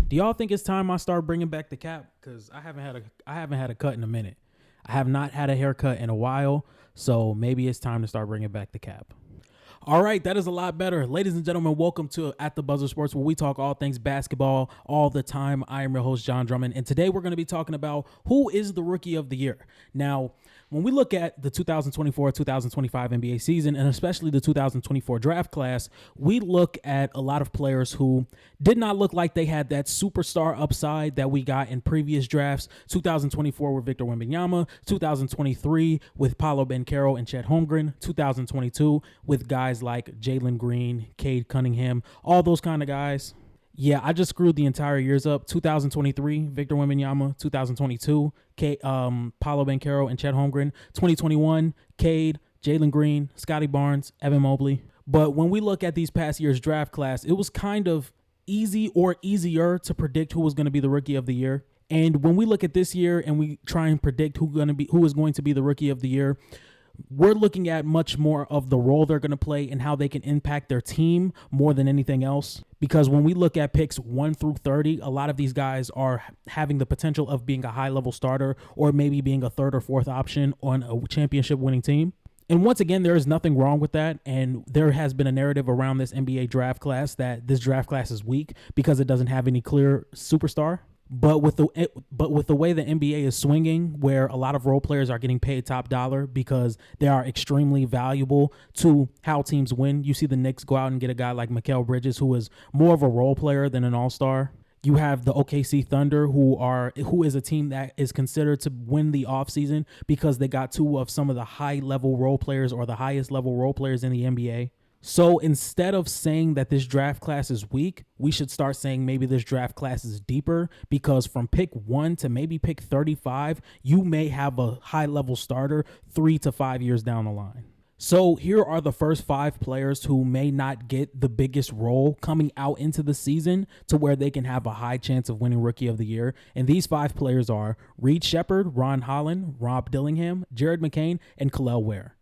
Do y'all think it's time I start bringing back the cap? Because I haven't had a cut in a minute. I have not had a haircut in a while, so maybe it's time to start bringing back the cap. All right, that is a lot better. Ladies and gentlemen, welcome to At the Buzzer Sports, where we talk all things basketball all the time. I am your host, John Drummond, and today we're going to be talking about who is the Rookie of the Year. Now, when we look at the 2024-2025 NBA season, and especially the 2024 draft class, we look at a lot of players who did not look like they had that superstar upside that we got in previous drafts. 2024 with Victor Wembanyama, 2023 with Paolo Banchero and Chet Holmgren, 2022 with guys like Jalen Green, Cade Cunningham, all those kind of guys. Yeah, I just screwed the entire years up. 2023, Victor Wembanyama. 2022, Paolo Banchero and Chet Holmgren. 2021, Cade, Jalen Green, Scotty Barnes, Evan Mobley. But when we look at these past year's draft class, it was kind of easy or easier to predict who was going to be the Rookie of the Year. And when we look at this year and we try and predict who is going to be the Rookie of the Year, we're looking at much more of the role they're going to play and how they can impact their team more than anything else. Because when we look at picks 1 through 30, a lot of these guys are having the potential of being a high-level starter or maybe being a third or fourth option on a championship-winning team. And once again, there is nothing wrong with that. And there has been a narrative around this NBA draft class that this draft class is weak because it doesn't have any clear superstar. But with the way the NBA is swinging, where a lot of role players are getting paid top dollar because they are extremely valuable to how teams win. You see the Knicks go out and get a guy like Mikal Bridges, who is more of a role player than an all-star. You have the OKC Thunder, who is a team that is considered to win the offseason because they got two of some of the high-level role players or the highest-level role players in the NBA. So instead of saying that this draft class is weak, we should start saying maybe this draft class is deeper, because from pick 1 to maybe pick 35, you may have a high-level starter 3 to 5 years down the line. So here are the first 5 players who may not get the biggest role coming out into the season to where they can have a high chance of winning Rookie of the Year. And these 5 players are Reed Sheppard, Ron Holland, Rob Dillingham, Jared McCain, and Kel'el Ware.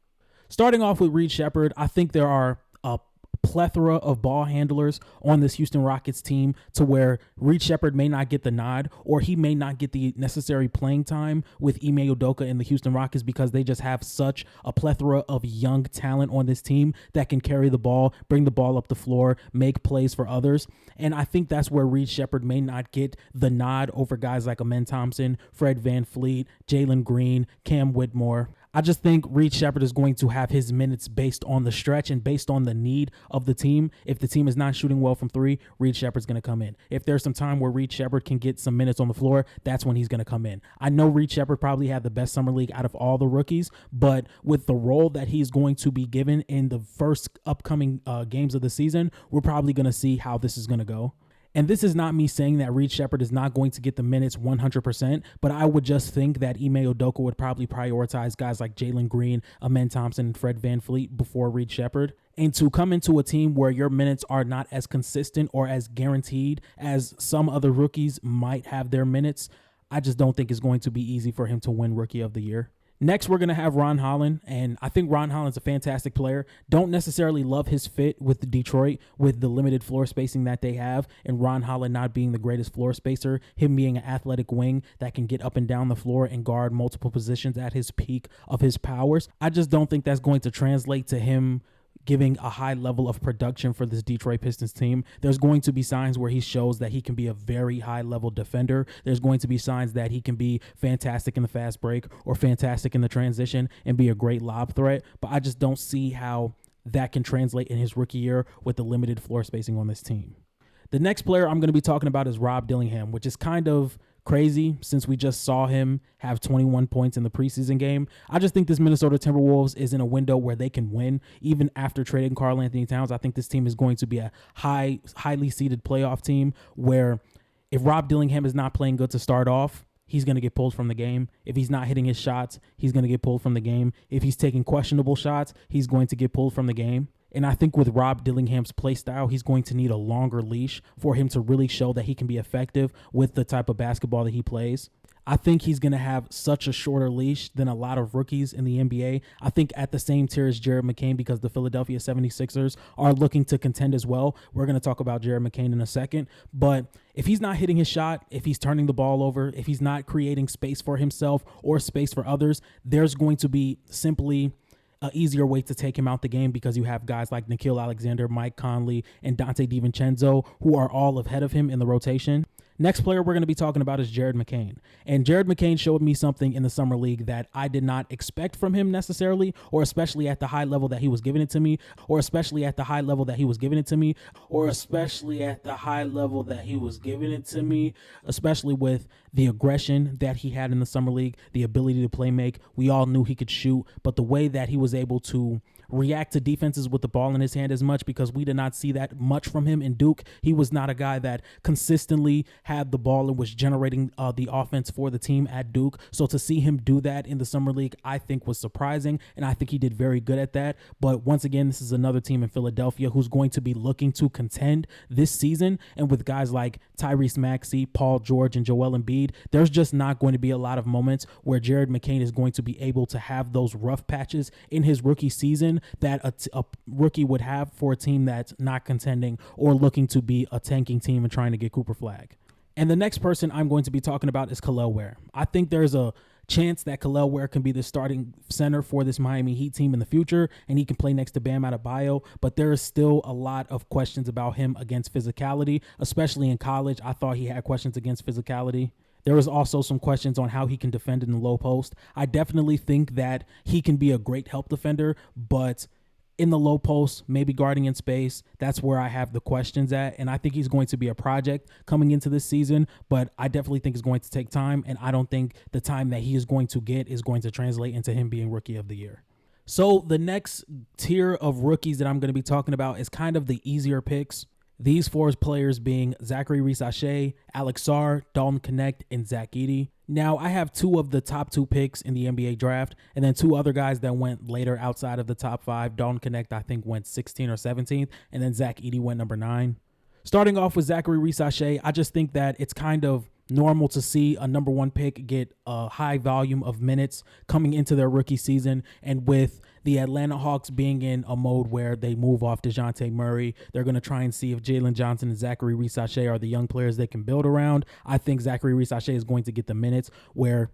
Starting off with Reed Sheppard, I think there are a plethora of ball handlers on this Houston Rockets team to where Reed Sheppard may not get the nod, or he may not get the necessary playing time with Ime Udoka and the Houston Rockets, because they just have such a plethora of young talent on this team that can carry the ball, bring the ball up the floor, make plays for others. And I think that's where Reed Sheppard may not get the nod over guys like Amen Thompson, Fred VanVleet, Jalen Green, Cam Whitmore. I just think Reed Sheppard is going to have his minutes based on the stretch and based on the need of the team. If the team is not shooting well from 3, Reed Sheppard's going to come in. If there's some time where Reed Sheppard can get some minutes on the floor, that's when he's going to come in. I know Reed Sheppard probably had the best summer league out of all the rookies, but with the role that he's going to be given in the first upcoming games of the season, we're probably going to see how this is going to go. And this is not me saying that Reed Sheppard is not going to get the minutes 100%, but I would just think that Ime Udoka would probably prioritize guys like Jalen Green, Amen Thompson, and Fred VanVleet before Reed Sheppard. And to come into a team where your minutes are not as consistent or as guaranteed as some other rookies might have their minutes, I just don't think it's going to be easy for him to win Rookie of the Year. Next, we're going to have Ron Holland, and I think Ron Holland's a fantastic player. Don't necessarily love his fit with Detroit with the limited floor spacing that they have, and Ron Holland not being the greatest floor spacer, him being an athletic wing that can get up and down the floor and guard multiple positions at his peak of his powers. I just don't think that's going to translate to him giving a high level of production for this Detroit Pistons team. There's going to be signs where he shows that he can be a very high level defender. There's going to be signs that he can be fantastic in the fast break or fantastic in the transition and be a great lob threat. But I just don't see how that can translate in his rookie year with the limited floor spacing on this team. The next player I'm going to be talking about is Rob Dillingham, which is kind of crazy since we just saw him have 21 points in the preseason game. I just think this Minnesota Timberwolves is in a window where they can win even after trading Karl-Anthony Towns. I think this team is going to be a highly seeded playoff team where if Rob Dillingham is not playing good to start off, he's going to get pulled from the game. If he's not hitting his shots, he's going to get pulled from the game. If he's taking questionable shots, he's going to get pulled from the game. And I think with Rob Dillingham's play style, he's going to need a longer leash for him to really show that he can be effective with the type of basketball that he plays. I think he's going to have such a shorter leash than a lot of rookies in the NBA. I think at the same tier as Jared McCain, because the Philadelphia 76ers are looking to contend as well. We're going to talk about Jared McCain in a second. But if he's not hitting his shot, if he's turning the ball over, if he's not creating space for himself or space for others, there's going to be simply an easier way to take him out the game, because you have guys like Nickeil Alexander, Mike Conley, and Dante DiVincenzo, who are all ahead of him in the rotation. Next player we're going to be talking about is Jared McCain. And Jared McCain showed me something in the summer league that I did not expect from him necessarily, or especially at the high level that he was giving it to me, or especially at the high level that he was giving it to me, or especially at the high level that he was giving it to me, especially with the aggression that he had in the summer league, the ability to play make. We all knew he could shoot, but the way that he was able to react to defenses with the ball in his hand as much, because we did not see that much from him in Duke. He was not a guy that consistently had the ball and was generating the offense for the team at Duke. So to see him do that in the summer league, I think was surprising, and I think he did very good at that. But once again, this is another team in Philadelphia who's going to be looking to contend this season, and with guys like Tyrese Maxey, Paul George, and Joel Embiid, there's just not going to be a lot of moments where Jared McCain is going to be able to have those rough patches in his rookie season that a rookie would have for a team that's not contending or looking to be a tanking team and trying to get Cooper Flag. And the next person I'm going to be talking about is Kel'el Ware. I think there's a chance that Kel'el Ware can be the starting center for this Miami Heat team in the future, and he can play next to Bam Adebayo, but there is still a lot of questions about him against physicality, especially in college. I thought he had questions against physicality. There was also some questions on how he can defend in the low post. I definitely think that he can be a great help defender, but in the low post, maybe guarding in space, that's where I have the questions at. And I think he's going to be a project coming into this season, but I definitely think it's going to take time. And I don't think the time that he is going to get is going to translate into him being Rookie of the Year. So the next tier of rookies that I'm going to be talking about is kind of the easier picks. These four players being Zachary Reese-Shea, Alex Sarr, Dalton Knecht, and Zach Edey. Now, I have two of the top two picks in the NBA draft, and then two other guys that went later outside of the top five. Dalton Knecht, I think, went 16th or 17th, and then Zach Edey went number 9. Starting off with Zachary Reese-Shea, I just think that it's kind of normal to see a number 1 pick get a high volume of minutes coming into their rookie season, and with the Atlanta Hawks being in a mode where they move off DeJounte Murray, they're going to try and see if Jalen Johnson and Zachary Reese-Shea are the young players they can build around. I think Zachary Reese-Shea is going to get the minutes where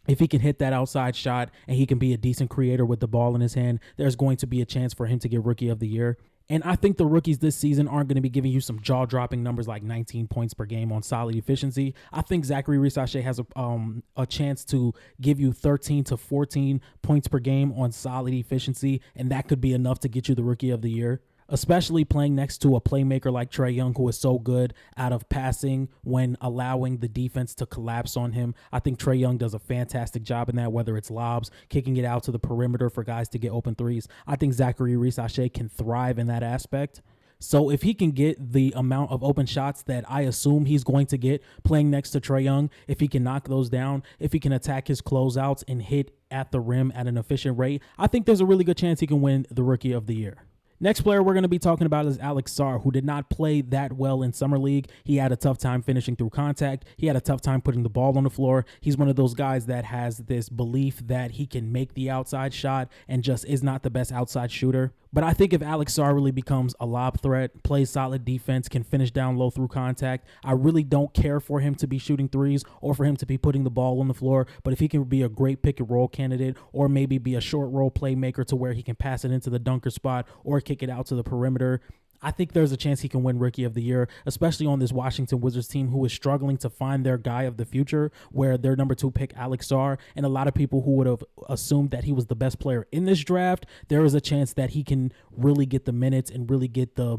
if he can hit that outside shot and he can be a decent creator with the ball in his hand, there's going to be a chance for him to get Rookie of the Year. And I think the rookies this season aren't going to be giving you some jaw-dropping numbers like 19 points per game on solid efficiency. I think Zachary Reese-Shea has a chance to give you 13 to 14 points per game on solid efficiency, and that could be enough to get you the Rookie of the Year, especially playing next to a playmaker like Trae Young, who is so good out of passing when allowing the defense to collapse on him. I think Trae Young does a fantastic job in that, whether it's lobs, kicking it out to the perimeter for guys to get open threes. I think Zachary Reese-Shea can thrive in that aspect. So if he can get the amount of open shots that I assume he's going to get playing next to Trae Young, if he can knock those down, if he can attack his closeouts and hit at the rim at an efficient rate, I think there's a really good chance he can win the Rookie of the Year. Next player we're going to be talking about is Alex Sarr, who did not play that well in Summer League. He had a tough time finishing through contact. He had a tough time putting the ball on the floor. He's one of those guys that has this belief that he can make the outside shot and just is not the best outside shooter. But I think if Alex Sarr really becomes a lob threat, plays solid defense, can finish down low through contact, I really don't care for him to be shooting threes or for him to be putting the ball on the floor. But if he can be a great pick and roll candidate, or maybe be a short roll playmaker to where he can pass it into the dunker spot or kick it out to the perimeter, I think there's a chance he can win Rookie of the Year, especially on this Washington Wizards team who is struggling to find their guy of the future, where their number 2 pick, Alex Sarr, and a lot of people who would have assumed that he was the best player in this draft, there is a chance that he can really get the minutes and really get the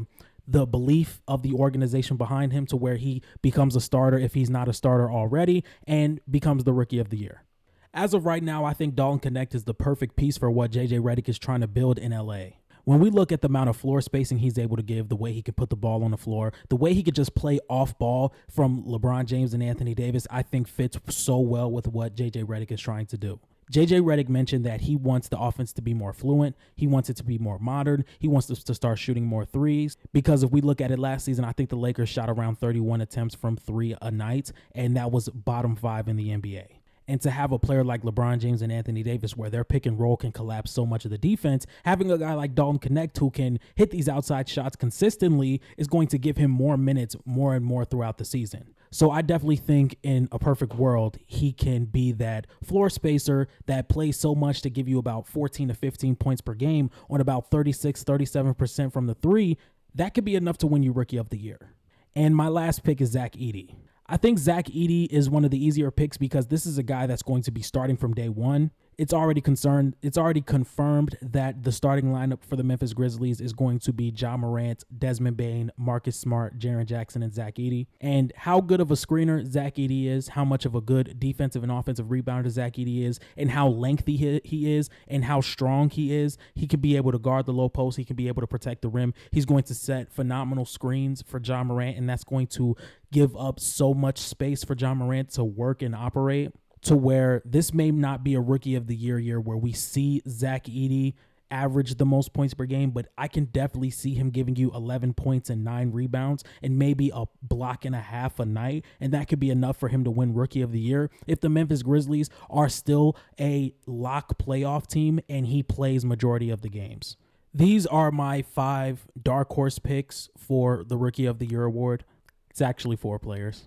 belief of the organization behind him to where he becomes a starter if he's not a starter already and becomes the Rookie of the Year. As of right now, I think Dalton Knecht is the perfect piece for what JJ Redick is trying to build in LA. When we look at the amount of floor spacing he's able to give, the way he can put the ball on the floor, the way he could just play off ball from LeBron James and Anthony Davis, I think fits so well with what JJ Redick is trying to do. JJ Redick mentioned that he wants the offense to be more fluent. He wants it to be more modern. He wants us to start shooting more threes, because if we look at it last season, I think the Lakers shot around 31 attempts from three a night, and that was bottom 5 in the NBA. And to have a player like LeBron James and Anthony Davis, where their pick and roll can collapse so much of the defense, having a guy like Dalton Knecht who can hit these outside shots consistently is going to give him more minutes more and more throughout the season. So I definitely think in a perfect world, he can be that floor spacer that plays so much to give you about 14 to 15 points per game on about 37% from the three. That could be enough to win you Rookie of the Year. And my last pick is Zach Edey. I think Zach Edey is one of the easier picks because this is a guy that's going to be starting from day one. It's already confirmed that the starting lineup for the Memphis Grizzlies is going to be Ja Morant, Desmond Bane, Marcus Smart, Jaren Jackson, and Zach Edey. And how good of a screener Zach Edey is, how much of a good defensive and offensive rebounder Zach Edey is, and how lengthy he is, and how strong he is. He can be able to guard the low post. He can be able to protect the rim. He's going to set phenomenal screens for Ja Morant, and that's going to give up so much space for Ja Morant to work and operate, to where this may not be a Rookie of the year where we see Zach Edey average the most points per game, but I can definitely see him giving you 11 points and 9 rebounds and maybe a block and a half a night, and that could be enough for him to win Rookie of the Year if the Memphis Grizzlies are still a lock playoff team and he plays majority of the games. These are my 5 dark horse picks for the Rookie of the Year award. It's actually 4 players.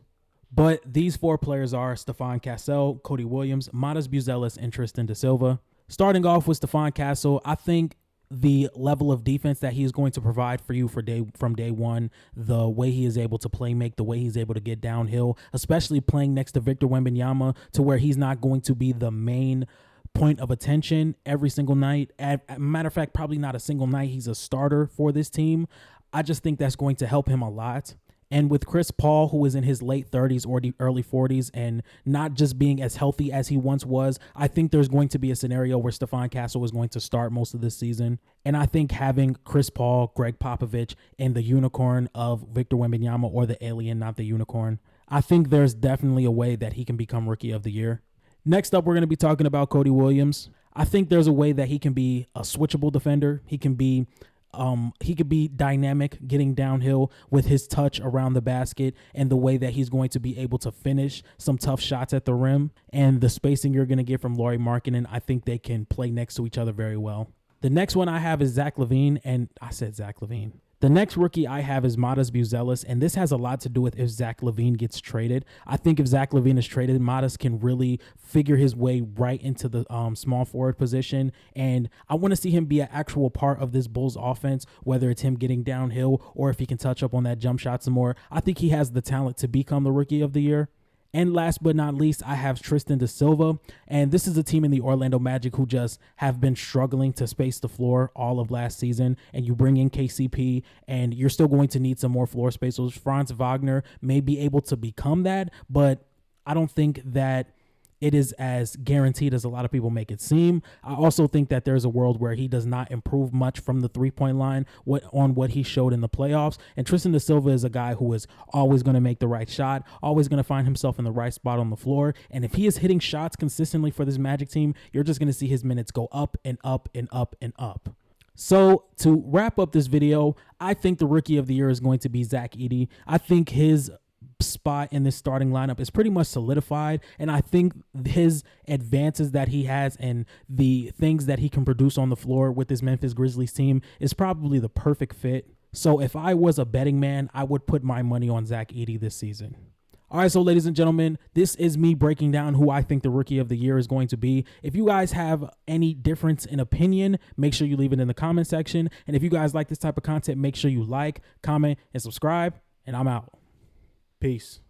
But these 4 players are Stephon Castle, Cody Williams, Matas Buzelis, and Tristan da Silva. Starting off with Stephon Castle, I think the level of defense that he is going to provide for you from day one, the way he is able to make, the way he's able to get downhill, especially playing next to Victor Wembanyama, to where he's not going to be the main point of attention every single night. As a matter of fact, probably not a single night he's a starter for this team. I just think that's going to help him a lot. And with Chris Paul, who is in his late 30s or the early 40s and not just being as healthy as he once was, I think there's going to be a scenario where Stephon Castle is going to start most of this season. And I think having Chris Paul, Greg Popovich, and the unicorn of Victor Wembanyama, or the alien, not the unicorn, I think there's definitely a way that he can become Rookie of the Year. Next up, we're going to be talking about Cody Williams. I think there's a way that he can be a switchable defender. He could be dynamic, getting downhill with his touch around the basket and the way that he's going to be able to finish some tough shots at the rim, and the spacing you're going to get from Lauri Markkanen. I think they can play next to each other very well. The next one I have is Zach LaVine, and I said Zach LaVine. The next rookie I have is Matas Buzelis, and this has a lot to do with if Zach LaVine gets traded. I think if Zach LaVine is traded, Matas can really figure his way right into the small forward position, and I want to see him be an actual part of this Bulls offense, whether it's him getting downhill or if he can touch up on that jump shot some more. I think he has the talent to become the Rookie of the Year. And last but not least, I have Tristan da Silva. And this is a team in the Orlando Magic who just have been struggling to space the floor all of last season. And you bring in KCP, and you're still going to need some more floor spacers. Franz Wagner may be able to become that, but I don't think that it is as guaranteed as a lot of people make it seem. I also think that there's a world where he does not improve much from the three-point line on what he showed in the playoffs. And Tristan da Silva is a guy who is always going to make the right shot, always going to find himself in the right spot on the floor. And if he is hitting shots consistently for this Magic team, you're just going to see his minutes go up and up and up and up. So to wrap up this video, I think the Rookie of the Year is going to be Zach Edey. I think his spot in this starting lineup is pretty much solidified, and I think his advances that he has and the things that he can produce on the floor with this Memphis Grizzlies team is probably the perfect fit. So if I was a betting man, I would put my money on Zach Edey this season. All right, so ladies and gentlemen, this is me breaking down who I think the Rookie of the Year is going to be. If you guys have any difference in opinion, make sure you leave it in the comment section. And if you guys like this type of content, make sure you like, comment, and subscribe. And I'm out. Peace.